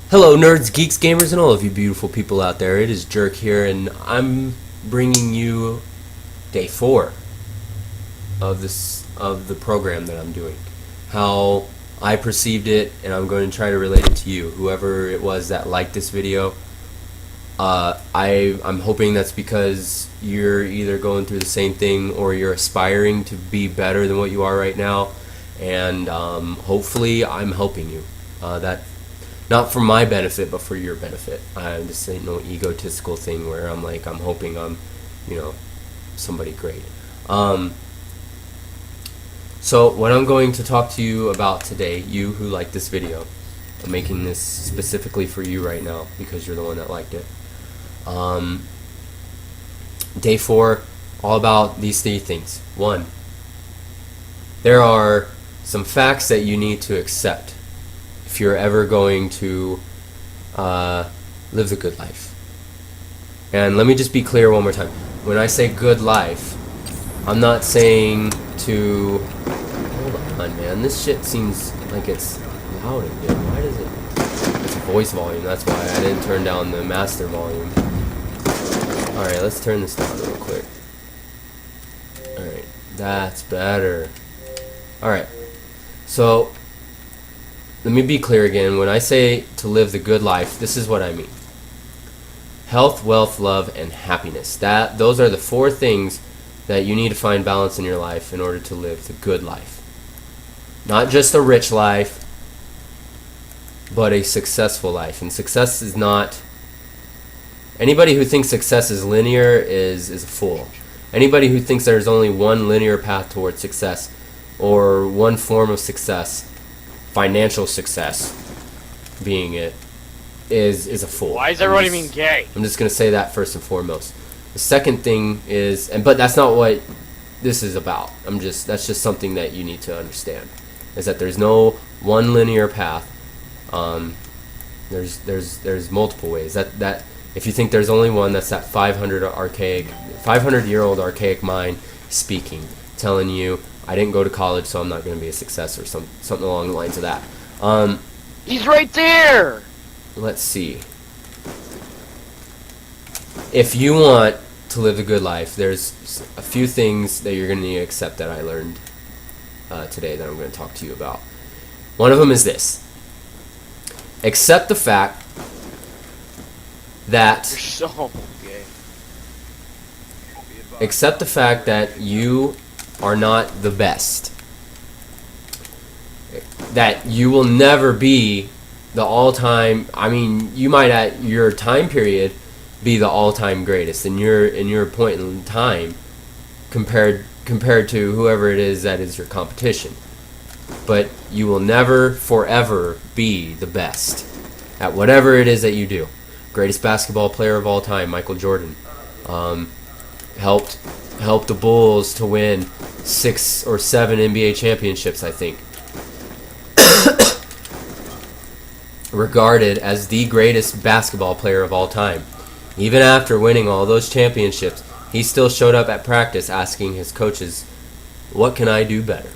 Hello nerds, geeks, gamers, and all of you beautiful people out there. It is Jerk here, and I'm bringing you day 4 of the program that I'm doing. How I perceived it, and I'm going to try to relate it to you. Whoever it was that liked this video, I'm hoping that's because you're either going through the same thing or you're aspiring to be better than what you are right now, and hopefully I'm helping you. Not for my benefit, but for your benefit. This ain't no egotistical thing where I'm like, I'm hoping I'm, somebody great. So what I'm going to talk to you about today, you who like this video, I'm making this specifically for you right now because you're the one that liked it. Day 4, all about these 3 things. 1, there are some facts that you need to accept if you're ever going to live the good life. And let me just be clear one more time. When I say good life, I'm not saying to... Hold on, man. This shit seems like it's loud again. Why does it... It's voice volume. That's why I didn't turn down the master volume. Alright, let's turn this down real quick. Alright, that's better. Alright, so... Let me be clear again. When I say to live the good life, this is what I mean. Health, wealth, love, and happiness. Those are the 4 things that you need to find balance in your life in order to live the good life. Not just a rich life, but a successful life. And success is not... Anybody who thinks success is linear is a fool. Anybody who thinks there's only one linear path towards success or one form of success, financial success being it, is a fool. Why is everybody being gay? I'm just going to say that first and foremost. The second thing is, but that's not what this is about. That's just something that you need to understand, is that there's no one linear path. There's multiple ways. That if you think there's only one, that's that 500-year-old archaic mind speaking, telling you, I didn't go to college, so I'm not going to be a success, or something along the lines of that. He's right there! Let's see. If you want to live a good life, there's a few things that you're going to need to accept that I learned today that I'm going to talk to you about. One of them is this. Accept the fact that... You're so gay. Accept the fact that you are not the best. That you will never be the all-time... I mean, you might at your time period be the all-time greatest in your point in time compared to whoever it is that is your competition. But you will never forever be the best at whatever it is that you do. Greatest basketball player of all time, Michael Jordan, helped the Bulls to win 6 or 7 NBA championships, I think. Regarded as the greatest basketball player of all time. Even after winning all those championships, he still showed up at practice asking his coaches, what can I do better?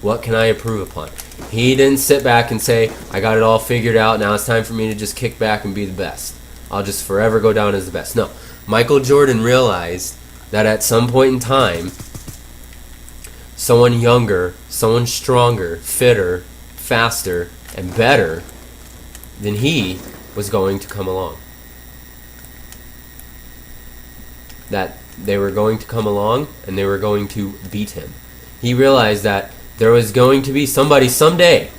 What can I improve upon? He didn't sit back and say, I got it all figured out, now it's time for me to just kick back and be the best. I'll just forever go down as the best. No. Michael Jordan realized that at some point in time, someone younger, someone stronger, fitter, faster, and better than he was going to come along. That they were going to come along and they were going to beat him. He realized that there was going to be somebody someday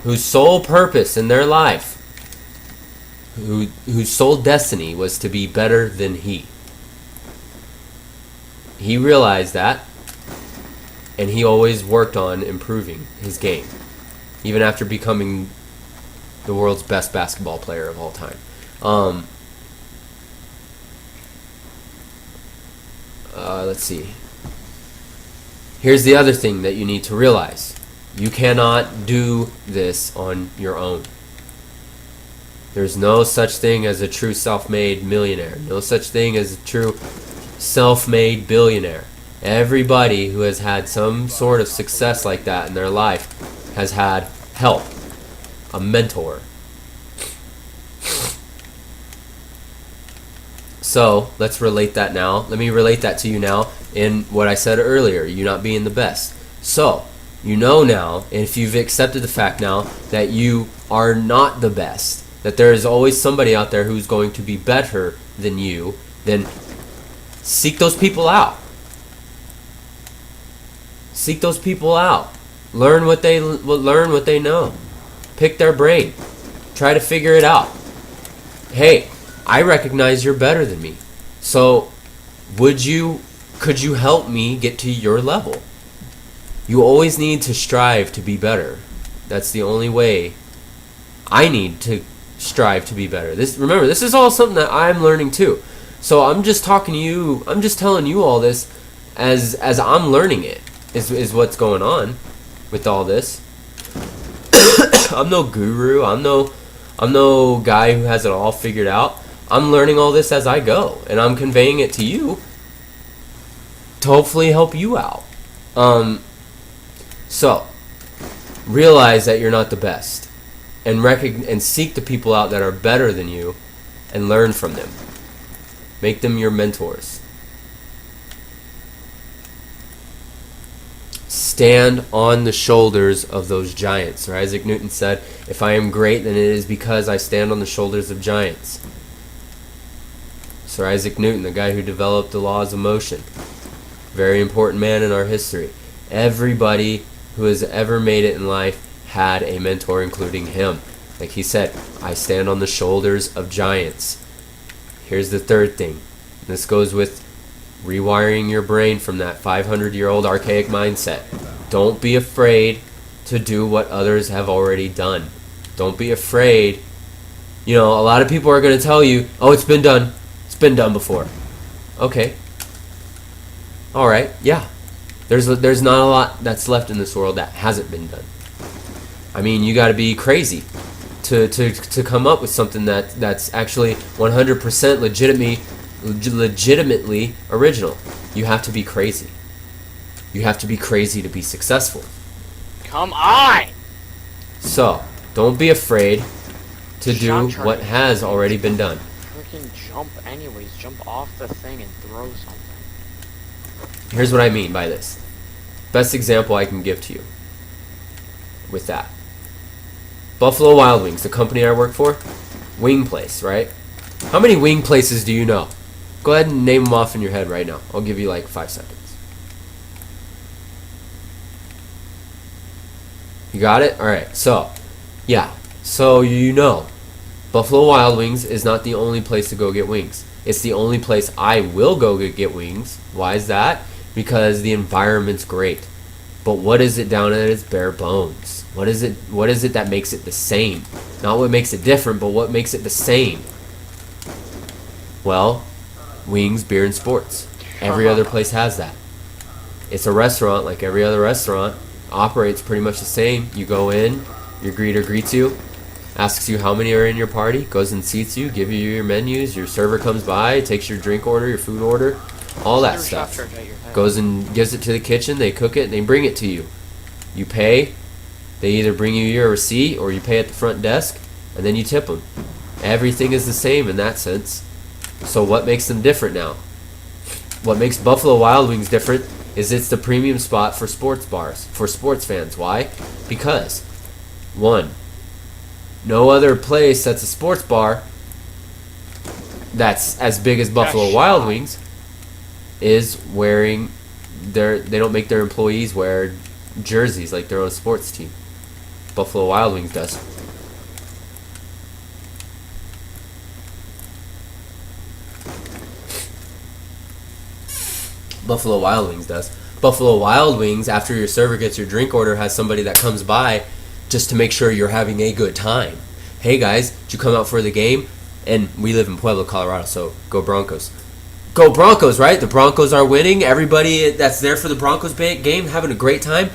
whose sole purpose in their life, whose sole destiny was to be better than he. He realized that, and he always worked on improving his game, even after becoming the world's best basketball player of all time. Let's see. Here's the other thing that you need to realize. You cannot do this on your own. There's no such thing as a true self-made millionaire. No such thing as a true self-made billionaire. Everybody who has had some sort of success like that in their life has had help, a mentor, So let's relate that now. Let me relate that to you now in what I said earlier, you not being the best. So you know now, and if you've accepted the fact now that you are not the best, that there is always somebody out there who's going to be better than you, then seek those people out. Seek those people out. Learn what they know. Pick their brain. Try to figure it out. Hey, I recognize you're better than me. So, could you help me get to your level? You always need to strive to be better. That's the only way. I need to strive to be better. Remember, this is all something that I'm learning too. So I'm just talking to you. I'm just telling you all this as I'm learning it. Is what's going on with all this. I'm no guru. I'm no guy who has it all figured out. I'm learning all this as I go, and I'm conveying it to you to hopefully help you out. So realize that you're not the best, and seek the people out that are better than you, and learn from them. Make them your mentors. Stand on the shoulders of those giants. Sir Isaac Newton said, "If I am great, then it is because I stand on the shoulders of giants." Sir Isaac Newton, the guy who developed the laws of motion. Very important man in our history. Everybody who has ever made it in life had a mentor, including him. Like he said, I stand on the shoulders of giants. Here's the third thing. This goes with rewiring your brain from that 500-year-old archaic mindset. Don't be afraid to do what others have already done. Don't be afraid. You know, a lot of people are going to tell you, oh, it's been done. It's been done before. Okay. All right. Yeah. There's not a lot that's left in this world that hasn't been done. I mean, you got to be crazy to come up with something that's actually 100% legitimately original. You have to be crazy. You have to be crazy to be successful. Come on! So, don't be afraid to do what has already been done. Freaking jump anyways. Jump off the thing and throw something. Here's what I mean by this. Best example I can give to you with that. Buffalo Wild Wings, the company I work for, wing place, right? How many wing places do you know? Go ahead and name them off in your head right now. I'll give you like 5 seconds. You got it? Alright, so, yeah. So you know, Buffalo Wild Wings is not the only place to go get wings. It's the only place I will go get wings. Why is that? Because the environment's great. But what is it down at its bare bones? What is it that makes it the same? Not what makes it different, but what makes it the same? Well, wings, beer, and sports. Every other place has that. It's a restaurant like every other restaurant. Operates pretty much the same. You go in, your greeter greets you, asks you how many are in your party, goes and seats you, give you your menus, your server comes by, takes your drink order, your food order, all that stuff. Goes and gives it to the kitchen, they cook it, and they bring it to you. You pay, they either bring you your receipt or you pay at the front desk, and then you tip them. Everything is the same in that sense. So what makes them different now? What makes Buffalo Wild Wings different is it's the premium spot for sports bars, for sports fans. Why? Because, one, no other place that's a sports bar that's as big as Buffalo Wild Wings is wearing they don't make their employees wear jerseys like their own sports team. Buffalo Wild Wings does. Buffalo Wild Wings does. Buffalo Wild Wings, after your server gets your drink order, has somebody that comes by just to make sure you're having a good time. Hey guys, did you come out for the game? And we live in Pueblo, Colorado, so go Broncos. Go Broncos, right? The Broncos are winning. Everybody that's there for the Broncos game having a great time.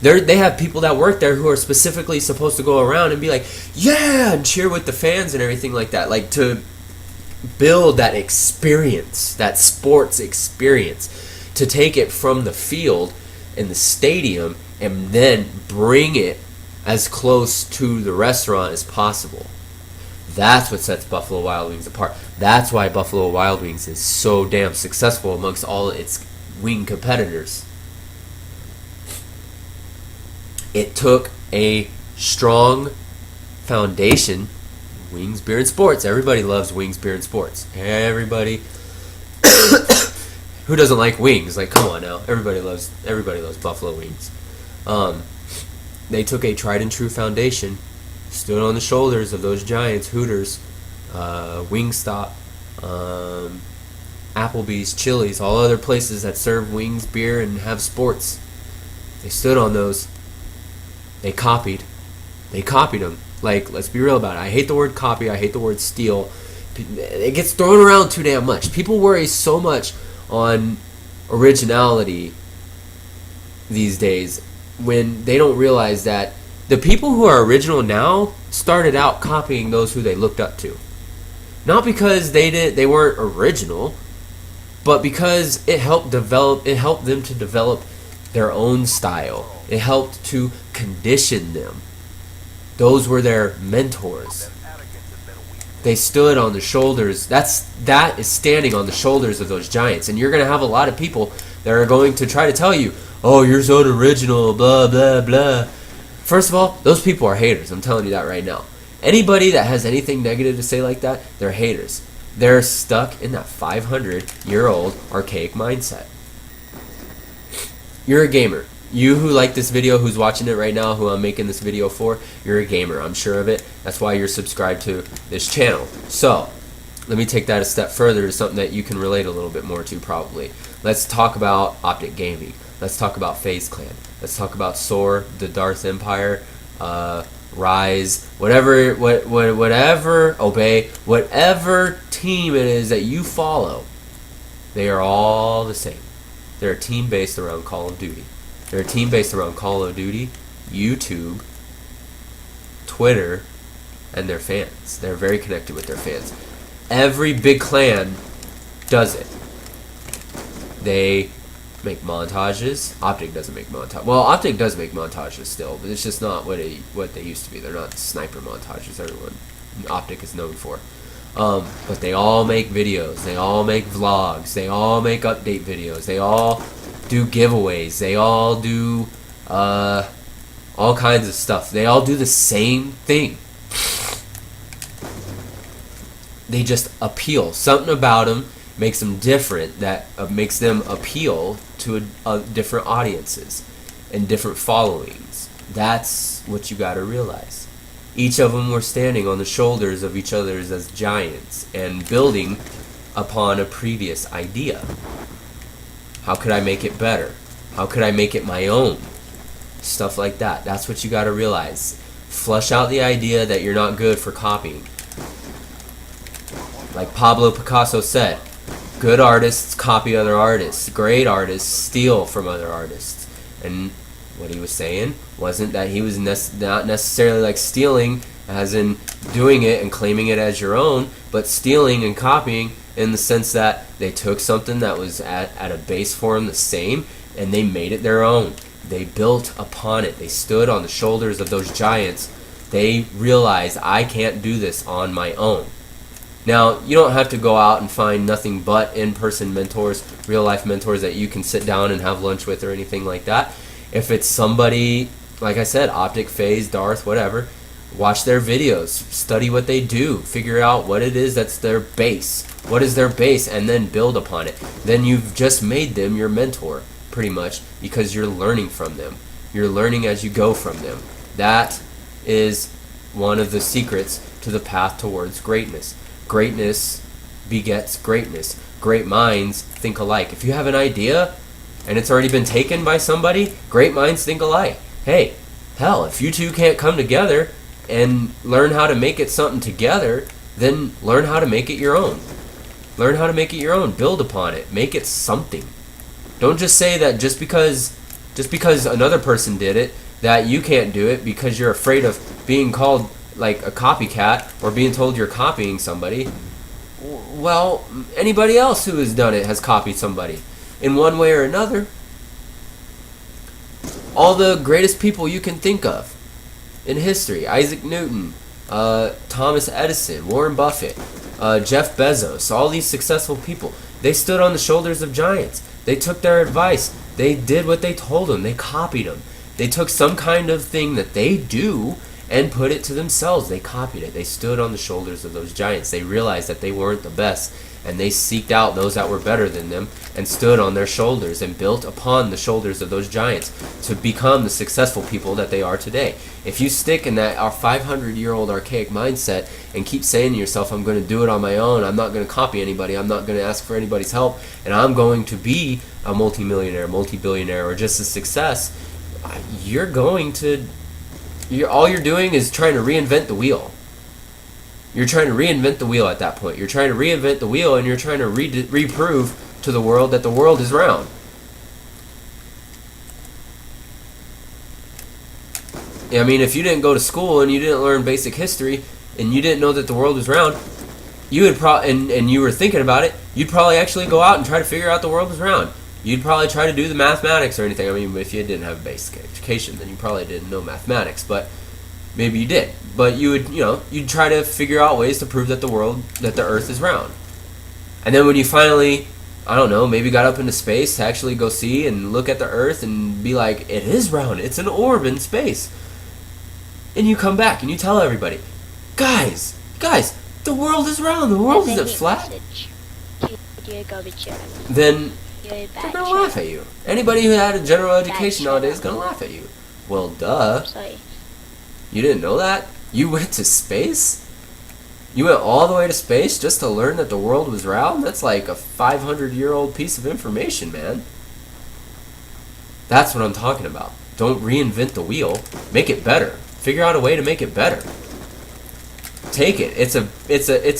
They have people that work there who are specifically supposed to go around and be like, yeah, and cheer with the fans and everything like that. Like to build that experience, that sports experience. To take it from the field and the stadium and then bring it as close to the restaurant as possible. That's what sets Buffalo Wild Wings apart. That's why Buffalo Wild Wings is so damn successful amongst all its wing competitors. It took a strong foundation. Wings, beer, and sports. Everybody loves wings, beer, and sports. Everybody. Who doesn't like wings? Like, come on now. Everybody loves buffalo wings. They took a tried and true foundation, stood on the shoulders of those giants, Hooters, Wingstop, Applebee's, Chili's, all other places that serve wings, beer, and have sports. They stood on those. They copied them. Like, let's be real about it. I hate the word copy. I hate the word steal. It gets thrown around too damn much. People worry so much on originality these days when they don't realize that the people who are original now started out copying those who they looked up to. Not because they weren't original, but because it helped them to develop their own style. It helped to condition them. Those were their mentors. They stood on the shoulders. That is standing on the shoulders of those giants. And you're going to have a lot of people that are going to try to tell you, oh, you're so original, blah, blah, blah. First of all, those people are haters. I'm telling you that right now. Anybody that has anything negative to say like that, they're haters. They're stuck in that 500-year-old archaic mindset. You're a gamer. You who like this video, who's watching it right now, who I'm making this video for, you're a gamer. I'm sure of it. That's why you're subscribed to this channel. So, let me take that a step further to something that you can relate a little bit more to probably. Let's talk about Optic Gaming. Let's talk about FaZe Clan. Let's talk about Soar, the Darth Empire, Rise, whatever, Obey, whatever team it is that you follow, they are all the same. They're a team based around Call of Duty. They're a team based around Call of Duty, YouTube, Twitter, and their fans. They're very connected with their fans. Every big clan does it. They make montages. Optic doesn't make montages. Well, Optic does make montages still, but it's just not what they used to be. They're not sniper montages everyone Optic is known for. But they all make videos. They all make vlogs. They all make update videos. They all do giveaways. They all do all kinds of stuff. They all do the same thing. They just appeal. Something about them makes them different, that makes them appeal to different audiences and different followings. That's what you got to realize. Each of them were standing on the shoulders of each other as giants and building upon a previous idea. How could I make it better? How could I make it my own? Stuff like that. That's what you got to realize. Flush out the idea that you're not good for copying. Like Pablo Picasso said, good artists copy other artists. Great artists steal from other artists. And what he was saying wasn't that he was not necessarily like stealing as in doing it and claiming it as your own, but stealing and copying in the sense that they took something that was at a base form the same and they made it their own. They built upon it. They stood on the shoulders of those giants. They realized, I can't do this on my own. Now, you don't have to go out and find nothing but in-person mentors, real-life mentors that you can sit down and have lunch with or anything like that. If it's somebody, like I said, Optic, FaZe, Darth, whatever, watch their videos, study what they do, figure out what it is that's their base. What is their base, and then build upon it. Then you've just made them your mentor, pretty much, because you're learning from them. You're learning as you go from them. That is one of the secrets to the path towards greatness. Greatness begets greatness. Great minds think alike. If you have an idea and it's already been taken by somebody, great minds think alike. Hey, hell, if you two can't come together and learn how to make it something together, then learn how to make it your own. Learn how to make it your own. Build upon it. Make it something. Don't just say that just because another person did it, that you can't do it because you're afraid of being called like a copycat or being told you're copying somebody. Well, anybody else who has done it has copied somebody in one way or another. All the greatest people you can think of in history: Isaac Newton, Thomas Edison, Warren Buffett, Jeff Bezos, all these successful people, they stood on the shoulders of giants. They took their advice. They did what they told them. They copied them. They took some kind of thing that they do and put it to themselves. They copied it. They stood on the shoulders of those giants. They realized that they weren't the best, and they seeked out those that were better than them and stood on their shoulders and built upon the shoulders of those giants to become the successful people that they are today. If you stick in that 500-year-old archaic mindset and keep saying to yourself, I'm going to do it on my own, I'm not going to copy anybody, I'm not going to ask for anybody's help, and I'm going to be a multimillionaire, multi-billionaire, or just a success, you're going to... all you're doing is trying to reinvent the wheel. You're trying to reinvent the wheel at that point. You're trying to reinvent the wheel, and you're trying to reprove to the world that the world is round. I mean, if you didn't go to school and you didn't learn basic history and you didn't know that the world was round, you would and you were thinking about it, you'd probably actually go out and try to figure out the world was round. You'd probably try to do the mathematics or anything. I mean, if you didn't have basic education, then you probably didn't know mathematics, but maybe you did. But you would, you'd try to figure out ways to prove that the earth is round. And then when you finally, I don't know, maybe got up into space to actually go see and look at the earth and be like, it is round, it's an orb in space. And you come back and you tell everybody, guys, the world is round, the world isn't flat. Then they're going to laugh at you. Anybody who had a general education nowadays is going to laugh at you. Well, duh. You didn't know that? You went to space? You went all the way to space just to learn that the world was round? That's like a 500-year-old piece of information, man. That's what I'm talking about. Don't reinvent the wheel. Make it better. Figure out a way to make it better. Take it. It's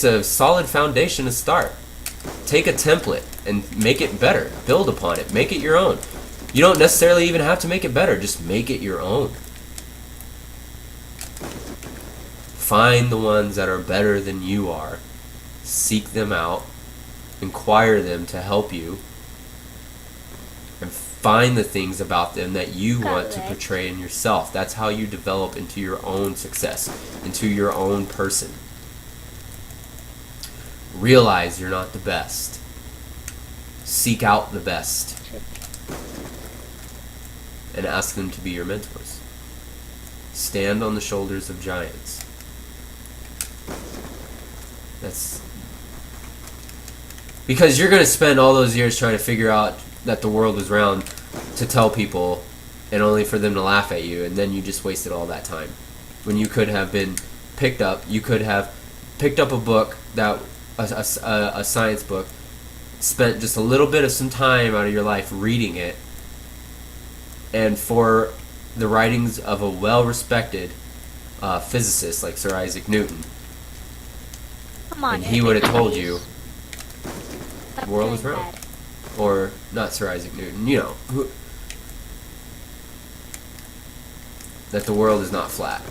a solid foundation to start. Take a template and make it better. Build upon it. Make it your own. You don't necessarily even have to make it better. Just make it your own. Find the ones that are better than you are. Seek them out. Inquire them to help you. And find the things about them that you want to portray in yourself. That's how you develop into your own success, into your own person. Realize you're not the best. Seek out the best. And ask them to be your mentors. Stand on the shoulders of giants. That's because you're going to spend all those years trying to figure out that the world was round to tell people, and only for them to laugh at you, and then you just wasted all that time. When you could have been picked up, you could have picked up a book, that a science book, spent just a little bit of some time out of your life reading it, and for the writings of a well-respected physicist like Sir Isaac Newton, and he would have told you the world was round. Or not Sir Isaac Newton, that the world is not flat.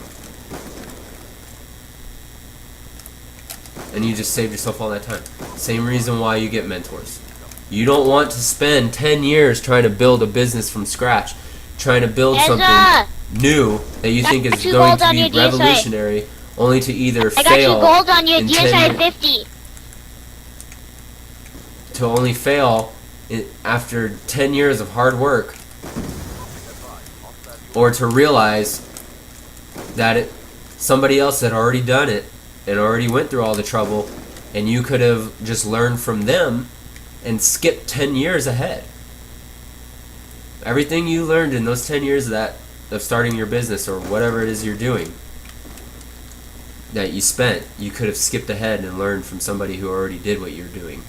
And you just saved yourself all that time. Same reason why you get mentors. You don't want to spend 10 years trying to build a business from scratch, trying to build something new that you think is going to be revolutionary, only to either fail. I got you gold on your DSI 50. To only fail after 10 years of hard work, or to realize that somebody else had already done it and already went through all the trouble, and you could have just learned from them and skipped 10 years ahead. Everything you learned in those 10 years of starting your business or whatever it is you're doing that you spent, you could have skipped ahead and learned from somebody who already did what you're doing.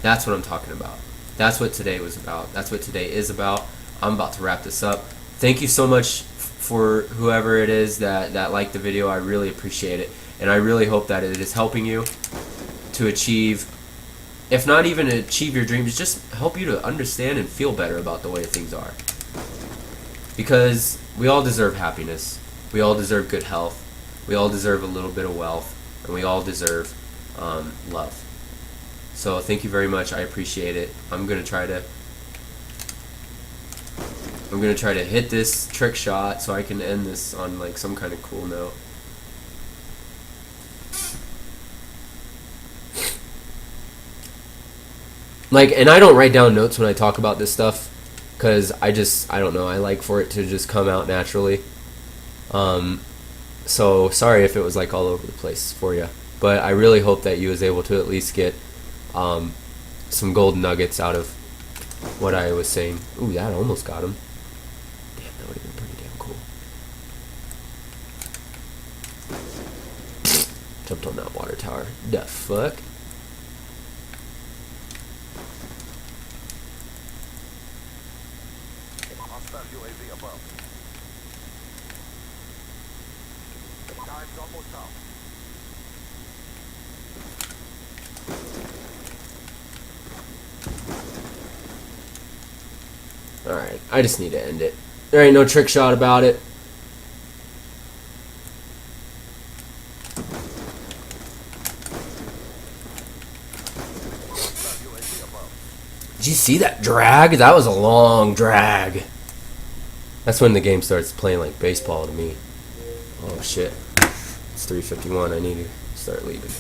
That's what I'm talking about. That's what today was about. That's what today is about. I'm about to wrap this up. Thank you so much for whoever it is that liked the video. I really appreciate it. And I really hope that it is helping you to achieve, if not even achieve your dreams, just help you to understand and feel better about the way things are. Because we all deserve happiness. We all deserve good health. We all deserve a little bit of wealth. And we all deserve love. So thank you very much. I appreciate it. I'm going to try to I'm gonna try to hit this trick shot so I can end this on like some kind of cool note. Like, and I don't write down notes when I talk about this stuff, because I don't know, I like for it to just come out naturally. So sorry if it was like all over the place for you, but I really hope that you was able to at least get some golden nuggets out of what I was saying. Ooh, that almost got him. Damn, that would have been pretty damn cool. Jumped on that water tower. The fuck? Alright, I just need to end it. There ain't no trick shot about it. Did you see that drag? That was a long drag. That's when the game starts playing like baseball to me. Oh shit. It's 3:51. I need to start leaving.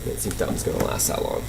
I didn't think that was going to last that long.